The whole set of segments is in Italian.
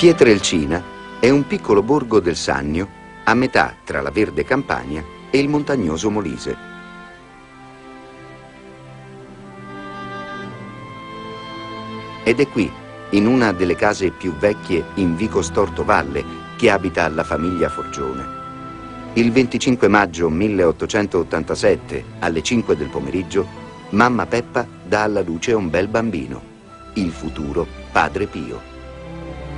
Pietrelcina è un piccolo borgo del Sannio a metà tra la verde Campania e il montagnoso Molise. Ed è qui, in una delle case più vecchie in Vico Storto Valle, che abita la famiglia Forgione. Il 25 maggio 1887, alle 5 del pomeriggio, mamma Peppa dà alla luce un bel bambino, il futuro Padre Pio.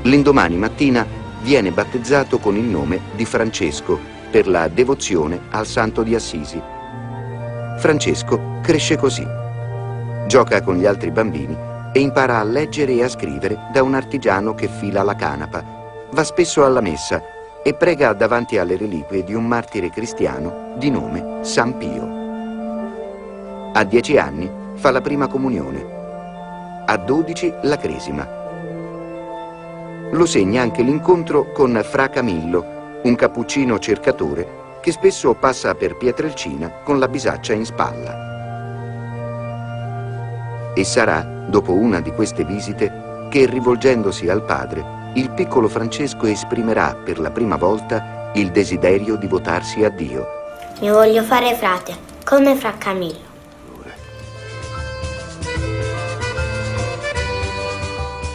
L'indomani mattina viene battezzato con il nome di Francesco per la devozione al Santo di Assisi. Francesco cresce così. Gioca con gli altri bambini e impara a leggere e a scrivere da un artigiano che fila la canapa. Va spesso alla messa e prega davanti alle reliquie di un martire cristiano di nome San Pio. A 10 anni fa la prima comunione. A 12 la cresima. Lo segna anche l'incontro con Fra Camillo, un cappuccino cercatore che spesso passa per Pietrelcina con la bisaccia in spalla. E sarà, dopo una di queste visite, che rivolgendosi al padre, il piccolo Francesco esprimerà per la prima volta il desiderio di votarsi a Dio. Io voglio fare frate, come Fra Camillo.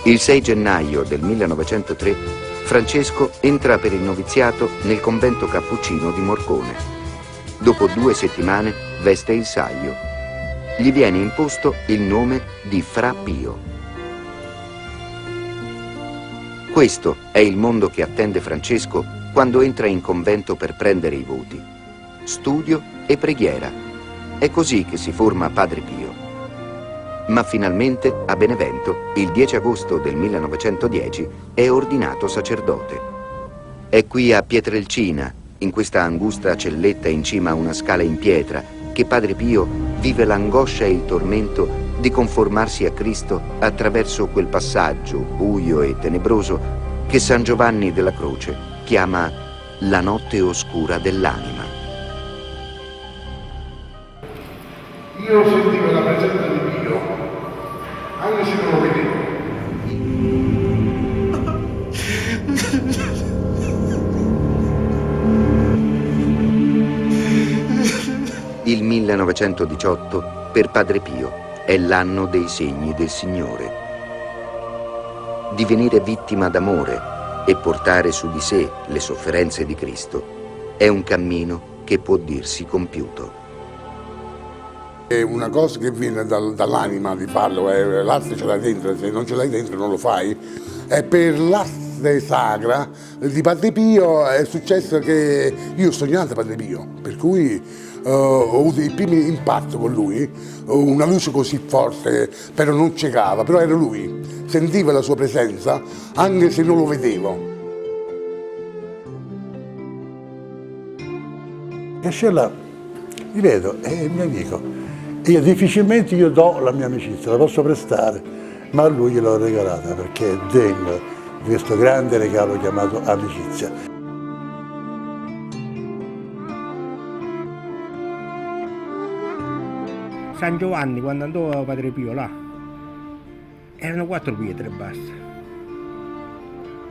Il 6 gennaio del 1903 Francesco entra per il noviziato nel convento cappuccino di Morcone. Dopo 2 settimane veste il saio. Gli viene imposto il nome di Fra Pio. Questo è il mondo che attende Francesco quando entra in convento per prendere i voti. Studio e preghiera. È così che si forma Padre Pio. Ma finalmente, a Benevento, il 10 agosto del 1910, è ordinato sacerdote. È qui a Pietrelcina, in questa angusta celletta in cima a una scala in pietra, che Padre Pio vive l'angoscia e il tormento di conformarsi a Cristo attraverso quel passaggio buio e tenebroso che San Giovanni della Croce chiama la notte oscura dell'anima. Io sentivo la presenza di Dio, anche se non lo vedevo. Il 1918 per Padre Pio è l'anno dei segni del Signore. Divenire vittima d'amore e portare su di sé le sofferenze di Cristo è un cammino che può dirsi compiuto. È una cosa che viene dall'anima di farlo, l'arte ce l'hai dentro, se non ce l'hai dentro non lo fai. E per l'arte sacra di Padre Pio è successo che io ho sognato Padre Pio, per cui ho avuto il primo impatto con lui, una luce così forte, però non ciecava, però era lui, sentivo la sua presenza anche se non lo vedevo. Cascella, li vedo, è il mio amico. Io difficilmente do la mia amicizia, la posso prestare, ma a lui gliel'ho regalata perché è degno di questo grande regalo chiamato amicizia. San Giovanni, quando andò a Padre Pio là, erano 4 pietre e basta.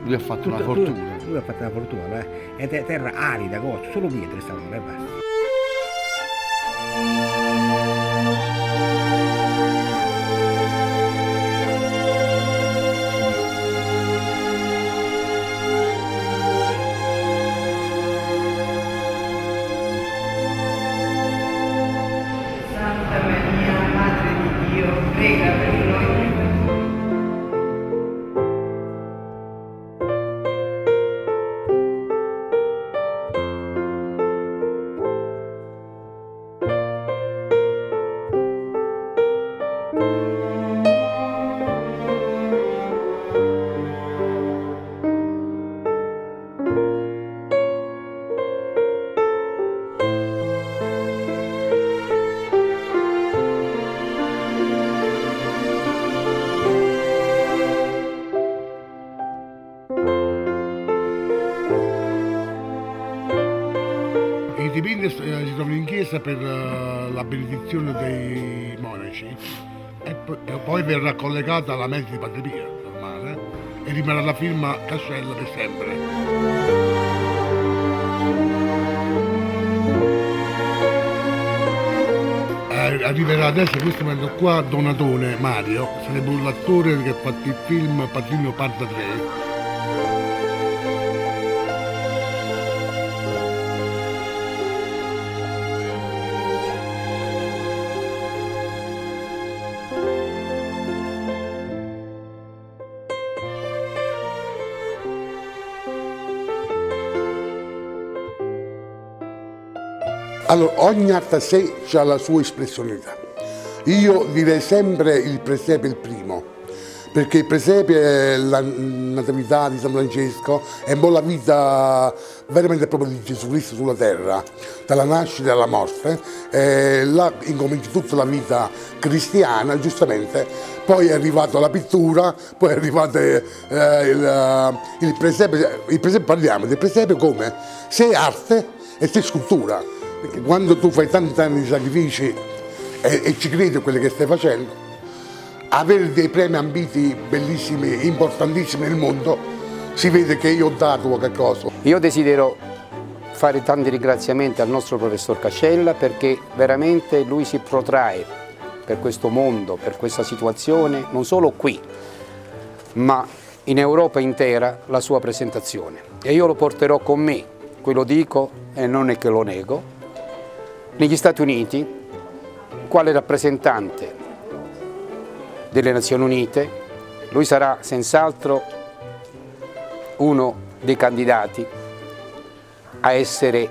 Lui ha fatto una fortuna. Lui ha fatto una fortuna, e terra arida, solo pietre stavano e basta. I dipinti si trovano in chiesa per la benedizione dei monaci e poi verrà collegata alla messa di Padre Pio, normale, e rimarrà la firma Cascella per sempre. Arriverà adesso in questo momento qua Donatone Mario, sarebbe l'attore che ha fatto il film Patrigno Parte 3. Allora, ogni arte a sé ha la sua espressionalità. Io direi sempre il presepe il primo, perché il presepe è la natività di San Francesco, è un po' la vita veramente proprio di Gesù Cristo sulla terra, dalla nascita alla morte, là incomincia tutta la vita cristiana, giustamente, poi è arrivato la pittura, poi è arrivato il presepe, parliamo del presepe come se è arte e se è scultura. Perché quando tu fai tanti anni di sacrifici e ci credi a quello che stai facendo, avere dei premi ambiti bellissimi, importantissimi nel mondo, si vede che io ho dato qualche cosa. Io desidero fare tanti ringraziamenti al nostro professor Cascella perché veramente lui si protrae per questo mondo, per questa situazione, non solo qui, ma in Europa intera la sua presentazione. E io lo porterò con me, qui lo dico e non è che lo nego, negli Stati Uniti, quale rappresentante delle Nazioni Unite. Lui sarà senz'altro uno dei candidati a essere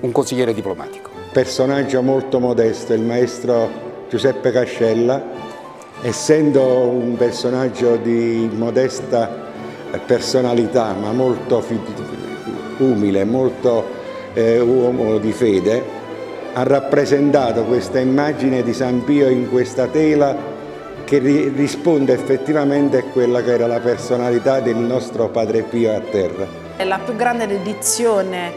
un consigliere diplomatico. Personaggio molto modesto, il maestro Giuseppe Cascella, essendo un personaggio di modesta personalità, ma molto umile, molto uomo di fede, ha rappresentato questa immagine di San Pio in questa tela che risponde effettivamente a quella che era la personalità del nostro Padre Pio a terra. È la più grande dedizione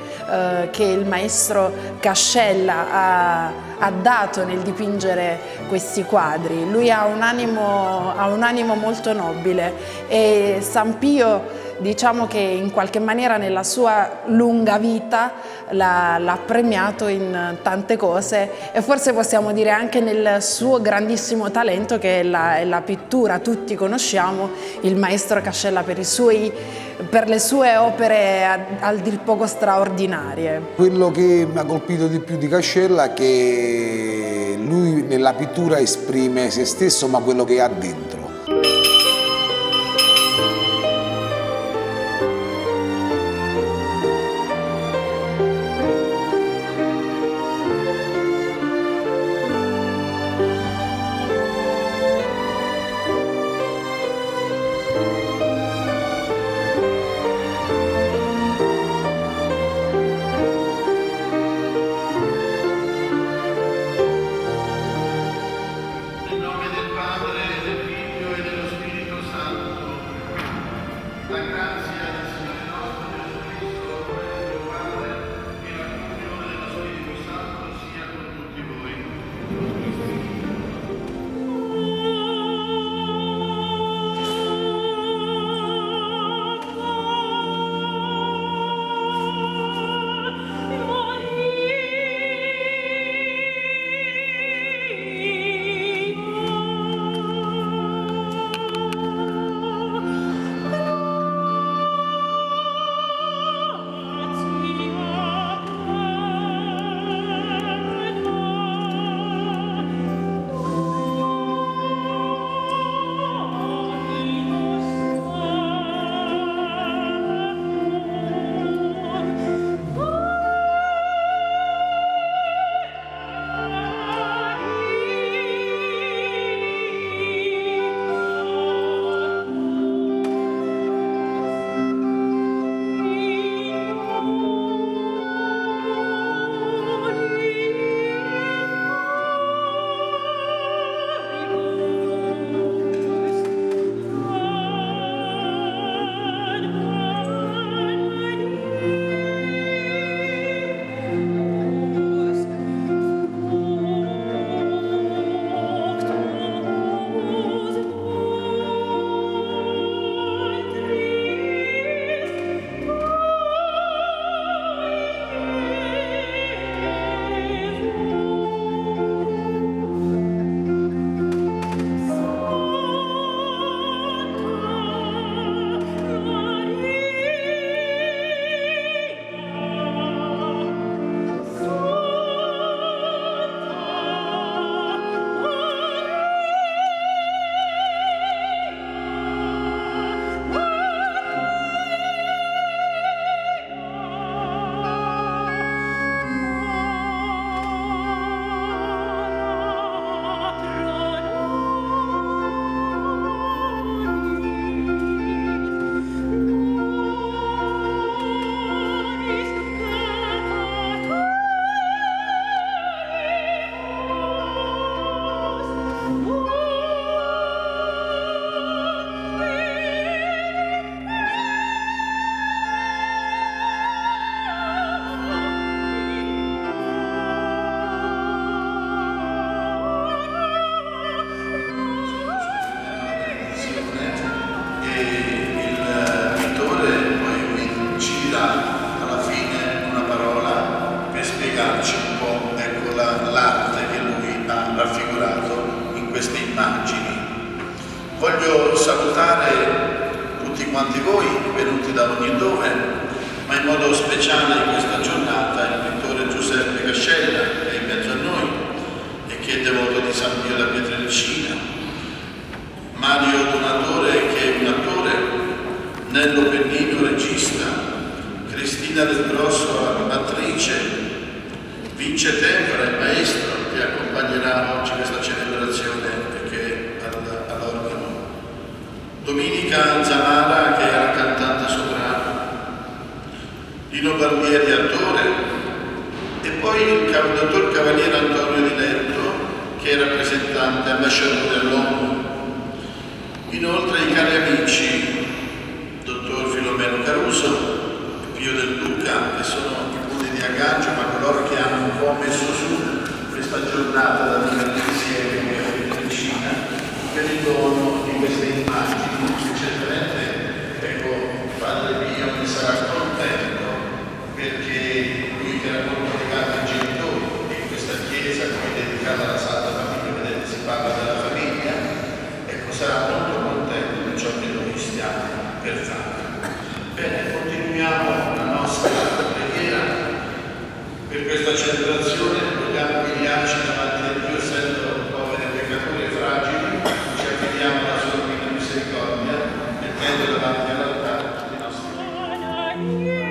che il maestro Cascella ha dato nel dipingere questi quadri. Lui ha un animo molto nobile e San Pio, diciamo che in qualche maniera nella sua lunga vita l'ha premiato in tante cose e forse possiamo dire anche nel suo grandissimo talento che è la pittura. Tutti conosciamo il maestro Cascella per le sue opere a dir poco straordinarie. Quello che mi ha colpito di più di Cascella è che lui nella pittura esprime se stesso ma quello che ha dentro. il pittore poi ci dà alla fine una parola per spiegarci un po', ecco, l'arte che lui ha raffigurato in queste immagini. Voglio salutare tutti quanti voi venuti da ogni dove, ma in modo speciale in questa giornata il pittore Giuseppe Cascella, che è in mezzo a noi e che è devoto di San Pio da Pietrelcina, Mario Donatore, che è un attore, Nello Pennino, regista, Cristina Del Grosso, attrice, Vince Tempora, il maestro che accompagnerà oggi questa celebrazione e che è all'organo, Dominica Zamara, che è la cantante soprano, Lino Barbieri, attore, e poi il dottor Cavaliere Antonio Di Letto, che è rappresentante ambasciatore all'ONU. Inoltre i cari amici, dottor Filomeno Caruso e Pio Del Duca, che sono i punti di aggancio, ma coloro che hanno un po' messo su questa giornata da vivere insieme a Pietrelcina per il dono di queste immagini, che certamente, ecco, Padre Pio ne sarà contento, perché lui che era molto legato ai genitori e questa chiesa che è dedicata alla Santa Famiglia, vedete, si parla della famiglia, ecco, sarà molto contento di ciò che noi stiamo per fare. Bene, continuiamo la nostra preghiera per questa celebrazione, vogliamo umiliarci davanti a Dio, essendo poveri peccatori e fragili, ci affidiamo alla sua divina misericordia, mettendo davanti all'altare tutti i nostri figli.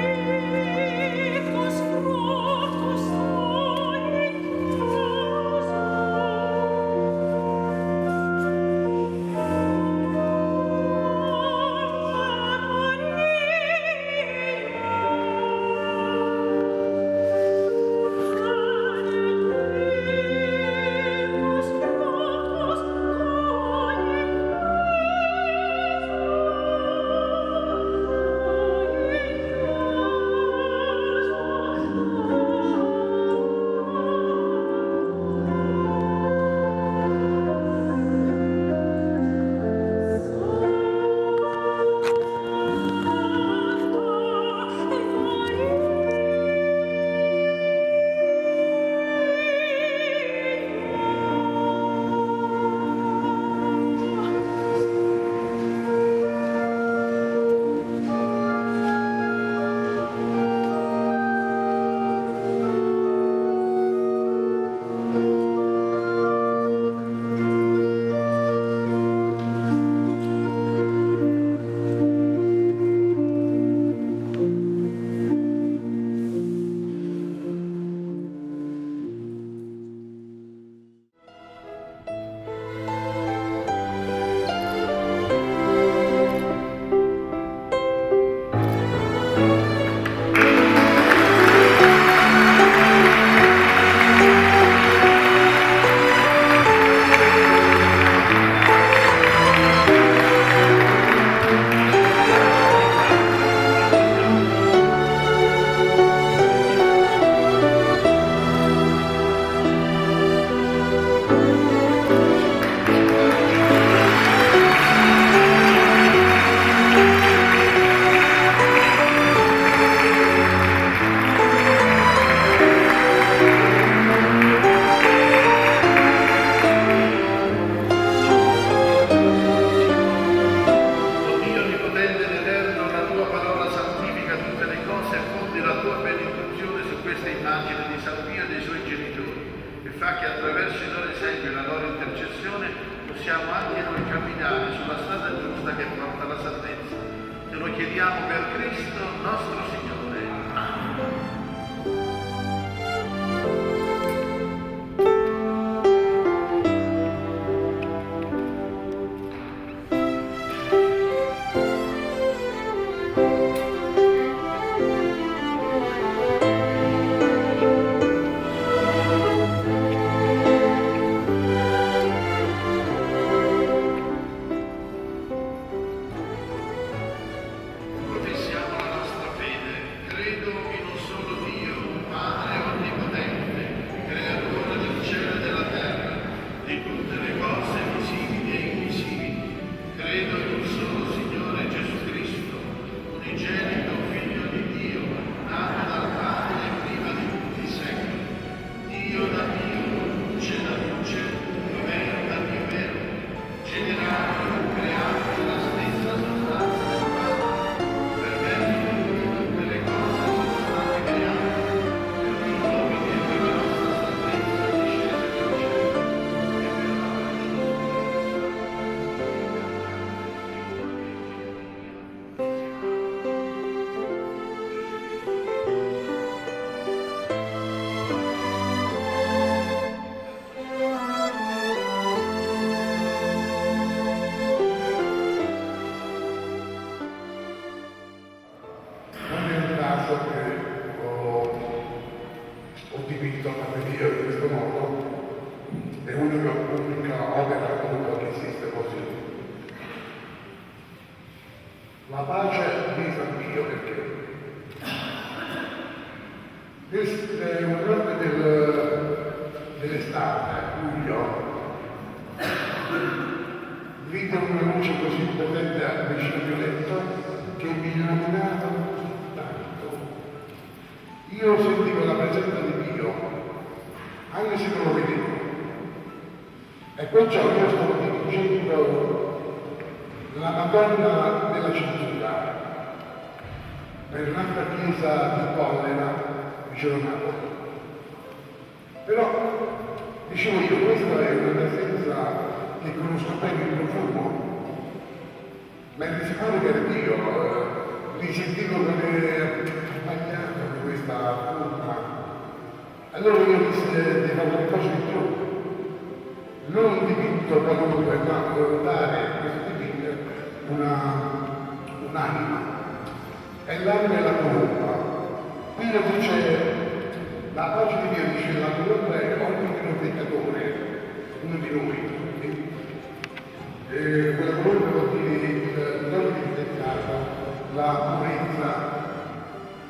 Credo in un solo Signore La pace di San Pio, perché una notte dell'estate, a luglio, vide una luce così potente al vicino mio letto che mi illuminava tanto. Io sentivo la presenza di Dio, anche se non lo vedevo. E perciò io stavo dipingendo la Madonna della Cintura per un'altra chiesa di Collera, vicino a Napoli. Però, dicevo io, questa è una presenza che conosco bene in profumo, ma è di sicuro che era Dio, di sentirlo come accompagnato da questa forma. Allora io dissi di fare qualcosa di più. Non un dipinto qualunque, ma dare questo dipinto un'anima. E l'anima è la colomba. Qui lo dice, la pace di Dio dice, la colomba è ognuno di noi peccatore, uno di noi. Quella colomba vuol dire il dono di peccato, la purezza.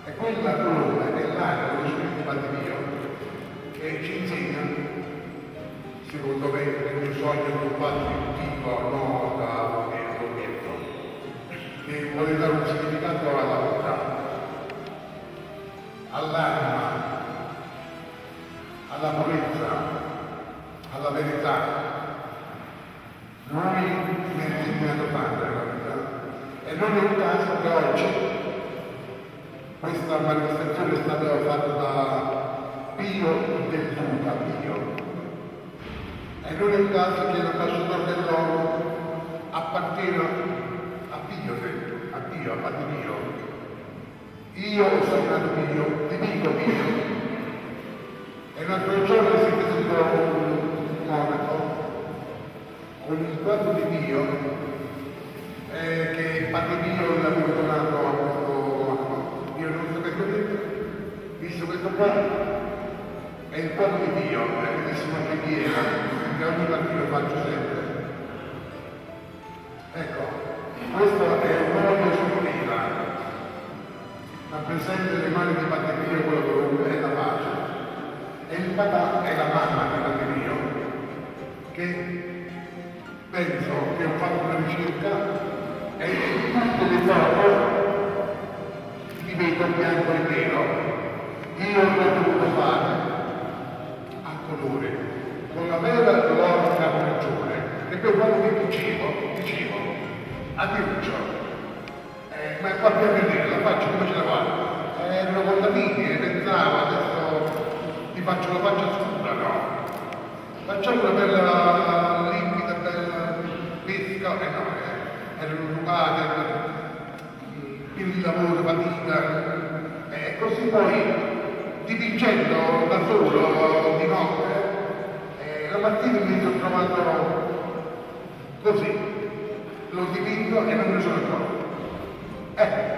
E quella colomba è l'anima dello Spirito Padre Dio che ci insegna, secondo me, nel mio sogno di un padre tipo, no, da Pietro, che vuole dare un significato alla vita, all'anima, alla purezza, alla verità. Noi mi ha insegnato tanto la vita e non è un caso che oggi questa manifestazione è stata fatta da Pio del Duca, Pio. E non è un caso che l'ambasciatore dell'ONU appartiene a Pio, a Padre Pio. Io ho salvato Pio, ti dico Pio. E un altro giorno si presentò un monaco con il quadro di Pio che Padre Pio l'aveva donato a questo monaco. Io non sapevo niente, visto questo quadro, è il quadro di Pio, la bellissima preghiera, che ogni mattino faccio sempre. Ecco, questo è un olio sottile, rappresenta le mani di Padre Pio, quello che è la pace. E il papà è la mamma di Padre Pio, che penso che ho fatto una ricerca e in tutte le foto li vedo bianco e nero. Io l'ho dovuto fare a colore, con la vera l'oro carnagione, e poi quando mi dicevo, addirittura, ma qua più vedere, la faccio come ce la guardo? Erano contadini e pensavo, adesso ti faccio la faccia scura, no? Facciamo una bella limpida, bella pesca, e no, erano rubate, pieni di lavoro, fatica, e così poi dipingendo da solo di notte, la mattina mi sono trovato così, l'ho dipinto e non me ne sono accorto.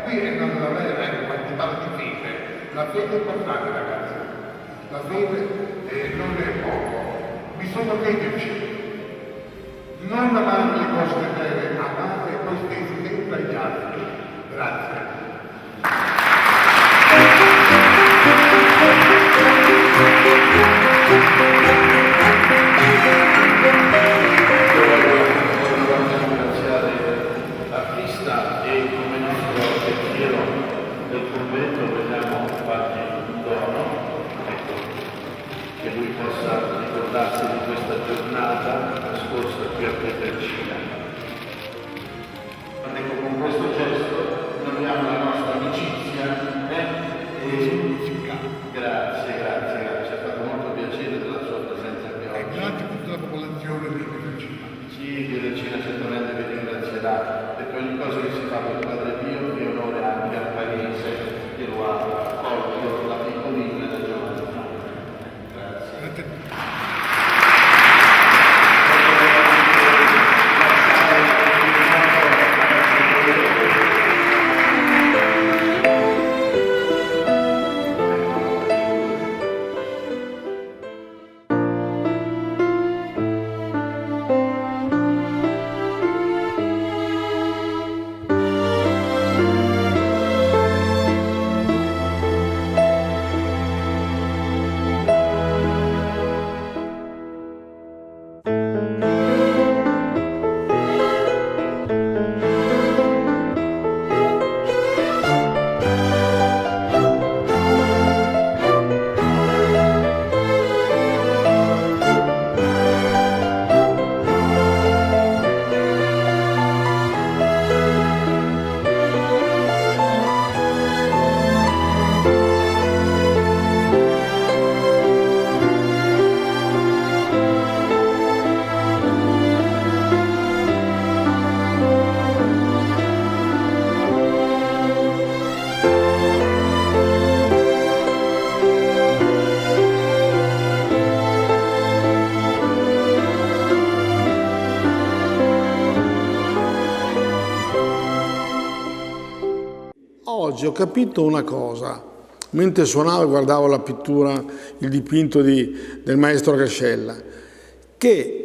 Qui è nata la vera, quando si parla di fede. La fede è importante, ragazzi. La fede non è poco. Bisogna crederci. Non amare le cose vere, amare voi stessi sempre agli altri. Grazie. L'artista e come nostro pensiero del convento vogliamo fargli un dono, ecco, che lui possa ricordarsi di questa giornata trascorsa qui a Pietrelcina. Ecco, con questo gesto torniamo la nostra amicizia e grazie, ci ha fatto molto piacere della sua presenza qui oggi. Grazie a tutta la popolazione di Pietrelcina. Sì, Pietrelcina certamente vi ringrazierà, perché ogni cosa che si fa per Padre Pio è onore anche al paese che lo ha accolto, la piccolina da giovane. Grazie. oggi ho capito una cosa, mentre suonavo e guardavo la pittura, il dipinto del maestro Cascella, che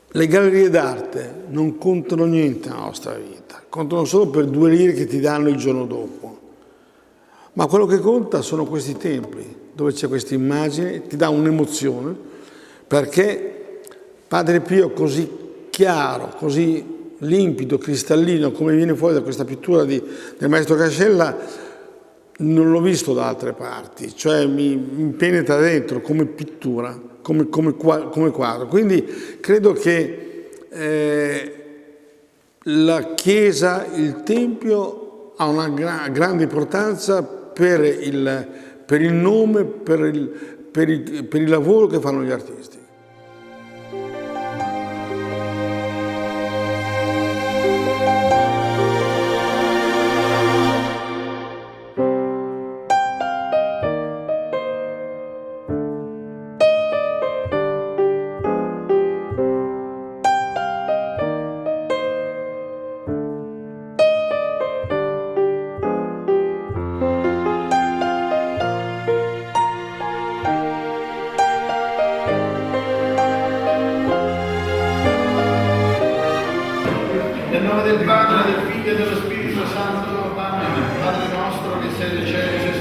le gallerie d'arte non contano niente nella nostra vita, contano solo per 2 lire che ti danno il giorno dopo. Ma quello che conta sono questi templi, dove c'è questa immagine, ti dà un'emozione, perché Padre Pio così chiaro, così limpido, cristallino, come viene fuori da questa pittura del maestro Cascella, non l'ho visto da altre parti, cioè mi penetra dentro come pittura, come quadro. Quindi credo che la Chiesa, il Tempio, ha una grande importanza per il nome, per il lavoro che fanno gli artisti. Nel nome del Padre, del Figlio e dello Spirito Santo, amen. Padre nostro che sei nei cieli,